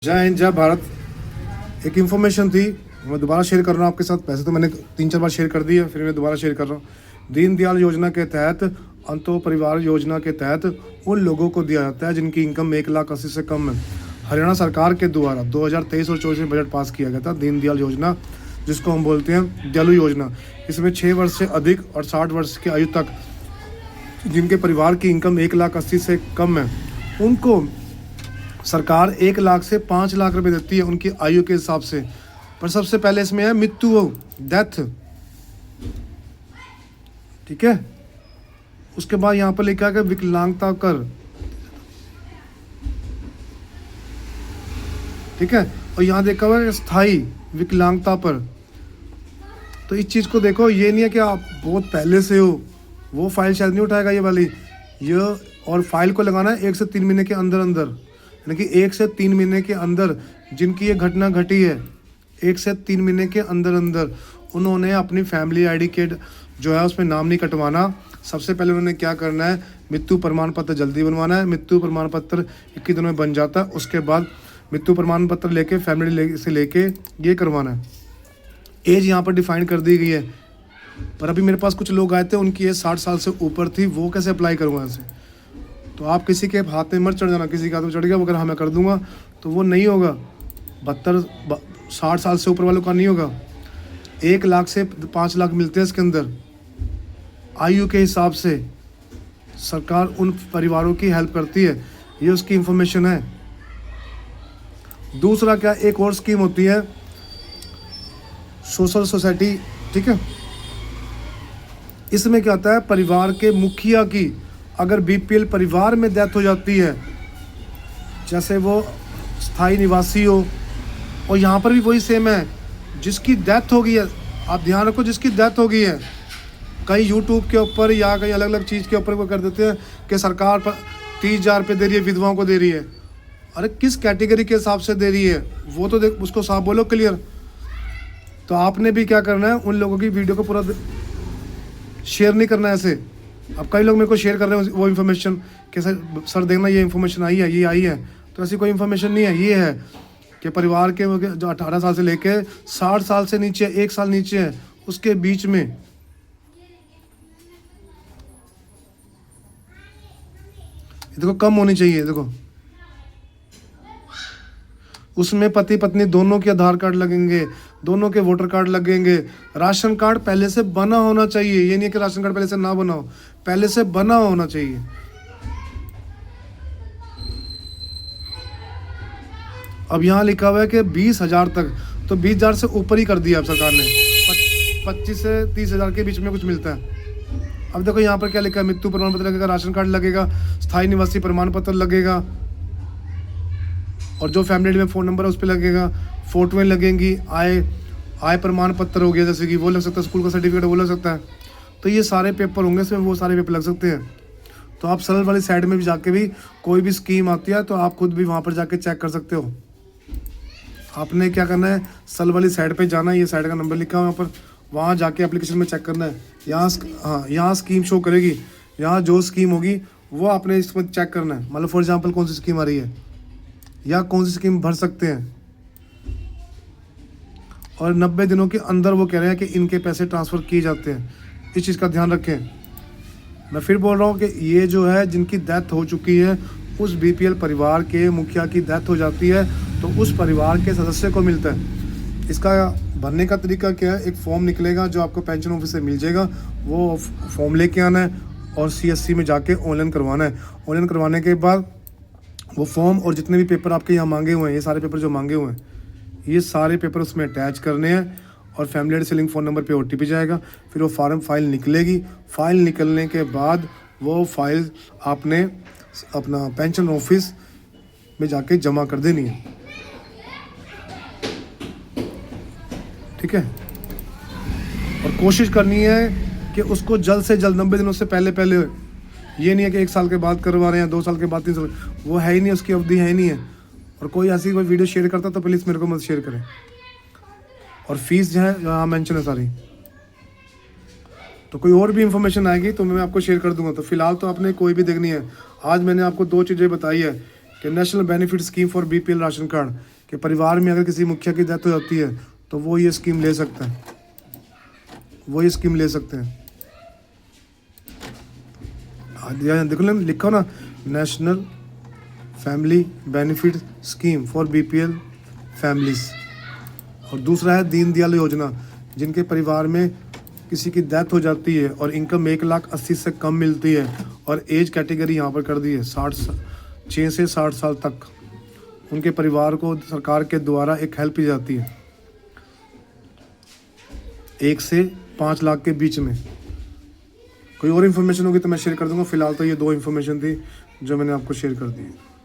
जय हिंद जय भारत। एक इन्फॉर्मेशन थी, मैं दोबारा शेयर कर रहा हूँ आपके साथ। पैसे तो मैंने 3-4 बार शेयर कर दी है, फिर मैं दोबारा शेयर कर रहा हूँ। दीनदयाल योजना के तहत, अंत्योदय परिवार योजना के तहत उन लोगों को दिया जाता है जिनकी इनकम 1,80,000 से कम है। हरियाणा सरकार के द्वारा 2023 और 24 में बजट पास किया गया था दीनदयाल योजना, जिसको हम बोलते हैं दयालु योजना। इसमें 6 वर्ष से अधिक और 60 वर्ष की आयु तक जिनके परिवार की इनकम 1,80,000 से कम है, उनको सरकार 1 लाख से 5 लाख रुपए देती है उनकी आयु के हिसाब से। पर सबसे पहले इसमें है मृत्यु, डेथ, ठीक है। उसके बाद यहाँ पर लिखा है विकलांगता कर, ठीक है। और यहाँ देखा हुआ है स्थायी विकलांगता पर। तो इस चीज़ को देखो, ये नहीं है कि आप बहुत पहले से हो, वो फाइल शायद नहीं उठाएगा ये वाली, ये और फाइल को लगाना है 1 से 3 महीने के अंदर अंदर, यानी कि 1 से 3 महीने के अंदर जिनकी ये घटना घटी है, 1 से 3 महीने के अंदर अंदर उन्होंने अपनी फैमिली आईडी कार्ड जो है उसमें नाम नहीं कटवाना। सबसे पहले उन्होंने क्या करना है, मृत्यु प्रमाण पत्र जल्दी बनवाना है। मृत्यु प्रमाण पत्र 21 दिनों में बन जाता है। उसके बाद मृत्यु प्रमाण पत्र लेके फैमिली से लेके ये करवाना है। एज यहाँ पर डिफाइन कर दी गई है, पर अभी मेरे पास कुछ लोग आए थे उनकी एज 60 साल से ऊपर थी, वो कैसे अप्लाई करूँगा ऐसे। तो आप किसी के हाथ में मत चढ़ जाना, किसी का हाथ में चढ़ गया अगर हाँ मैं कर दूंगा तो वो नहीं होगा। 60 साल से ऊपर वालों का नहीं होगा। 1 लाख से 5 लाख मिलते हैं इसके अंदर आयु के हिसाब से। सरकार उन परिवारों की हेल्प करती है, ये उसकी इंफॉर्मेशन है। दूसरा क्या, एक और स्कीम होती है सोशल सोसाइटी, ठीक है। इसमें क्या होता है, परिवार के मुखिया की अगर बीपीएल परिवार में डेथ हो जाती है, जैसे वो स्थायी निवासी हो, और यहाँ पर भी वही सेम है, जिसकी डेथ हो गई है, आप ध्यान रखो, जिसकी डेथ हो गई है, कहीं यूट्यूब के ऊपर या कहीं अलग अलग चीज़ के ऊपर वो कर देते हैं कि सरकार 30,000 रुपये दे रही है, विधवाओं को दे रही है। अरे किस कैटेगरी के हिसाब से दे रही है वो तो देख, उसको साफ बोलो क्लियर। तो आपने भी क्या करना है, उन लोगों की वीडियो को पूरा शेयर नहीं करना है ऐसे। अब कई लोग मेरे को शेयर कर रहे हैं वो इन्फॉर्मेशन कि सर देखना ये इन्फॉर्मेशन आई है, ये आई है, तो ऐसी कोई इन्फॉर्मेशन नहीं है। ये है कि परिवार के जो 18 साल से लेके 60 साल से नीचे, 1 साल नीचे है, उसके बीच में देखो कम होनी चाहिए। देखो उसमें पति पत्नी दोनों के आधार कार्ड लगेंगे, दोनों के वोटर कार्ड लगेंगे, राशन कार्ड पहले से बना होना चाहिए। ये नहीं है कि राशन कार्ड पहले से ना बना हो, पहले से बना होना चाहिए। अब यहाँ लिखा हुआ है कि 20,000 तक, तो 20,000 से ऊपर ही कर दिया अब सरकार ने। 25 से 30,000 के बीच में कुछ मिलता है। अब देखो यहाँ पर क्या लिखा है, मृत्यु प्रमाण पत्र लगेगा, राशन कार्ड लगेगा, स्थायी निवासी प्रमाण पत्र लगेगा, और जो फैमिली में फ़ोन नंबर है उस पर लगेगा, फोटोएं लगेंगी, आय प्रमाण पत्र हो गया जैसे कि वो लग सकता है, स्कूल का सर्टिफिकेट वो लग सकता है। तो ये सारे पेपर होंगे इसमें, वो सारे पेपर लग सकते हैं। तो आप सरल वाली साइड में भी जाके भी कोई भी स्कीम आती है तो आप खुद भी वहाँ पर जाके चेक कर सकते हो। आपने क्या करना है, सरल वाली साइड पे जाना है, ये साइड का नंबर लिखा है वहाँ पर, वहाँ जाके एप्लीकेशन में चेक करना है। यहाँ स्कीम शो करेगी, यहाँ जो स्कीम होगी वो आपने इसमें चेक करना है। मतलब फॉर एग्जाम्पल कौन सी स्कीम आ रही है या कौन सी स्कीम भर सकते हैं, और 90 दिनों के अंदर वो कह रहे हैं कि इनके पैसे ट्रांसफ़र किए जाते हैं। इस चीज़ का ध्यान रखें। मैं फिर बोल रहा हूँ कि ये जो है जिनकी डेथ हो चुकी है, उस बीपीएल परिवार के मुखिया की डेथ हो जाती है तो उस परिवार के सदस्य को मिलता है। इसका भरने का तरीका क्या है, एक फॉर्म निकलेगा जो आपको पेंशन ऑफिस से मिल जाएगा, वो फॉर्म लेके आना है और CSC में जाके ऑनलाइन करवाना है। ऑनलाइन करवाने के बाद वो फॉर्म और जितने भी पेपर आपके यहाँ मांगे हुए हैं, ये सारे पेपर जो मांगे हुए हैं, ये सारे पेपर उसमें अटैच करने हैं, और फैमिली एड सेलिंग फ़ोन नंबर पे OTP जाएगा। फिर वो फाइल निकलेगी। फाइल निकलने के बाद वो फाइल आपने अपना पेंशन ऑफिस में जाके जमा कर देनी है, ठीक है। और कोशिश करनी है कि उसको जल्द से जल्द 90 दिनों से पहले पहले, ये नहीं है कि 1 साल के बाद करवा रहे हैं, 2 साल के बाद, 3 साल, वो है ही नहीं, उसकी अवधि है ही नहीं है। और कोई ऐसी कोई वीडियो शेयर करता तो प्लीज़ मेरे को मत शेयर करें। और फीस जो है यहाँ मेंशन है सारी। तो कोई और भी इंफॉर्मेशन आएगी तो मैं आपको शेयर कर दूंगा। तो फिलहाल तो आपने कोई भी देखनी है। आज मैंने आपको 2 चीज़ें बताई है कि national benefit scheme for BPL ration card, कि परिवार में अगर किसी मुखिया की डेथ हो जाती है तो वो ये स्कीम ले सकता है, वो ये स्कीम ले सकते हैं। देखो ना, लिखा हो ना, national family benefit scheme for BPL families. और दूसरा है दीनदयाल योजना, जिनके परिवार में किसी की डेथ हो जाती है और इनकम 1,80,000 से कम मिलती है और एज कैटेगरी यहाँ पर कर दी है 6 से 60 साल तक, उनके परिवार को सरकार के द्वारा एक हेल्प की जाती है 1 से 5 लाख के बीच में। कोई और इन्फॉर्मेशन होगी तो मैं शेयर कर दूंगा, फिलहाल तो ये 2 इन्फॉर्मेशन थी जो मैंने आपको शेयर कर दी है।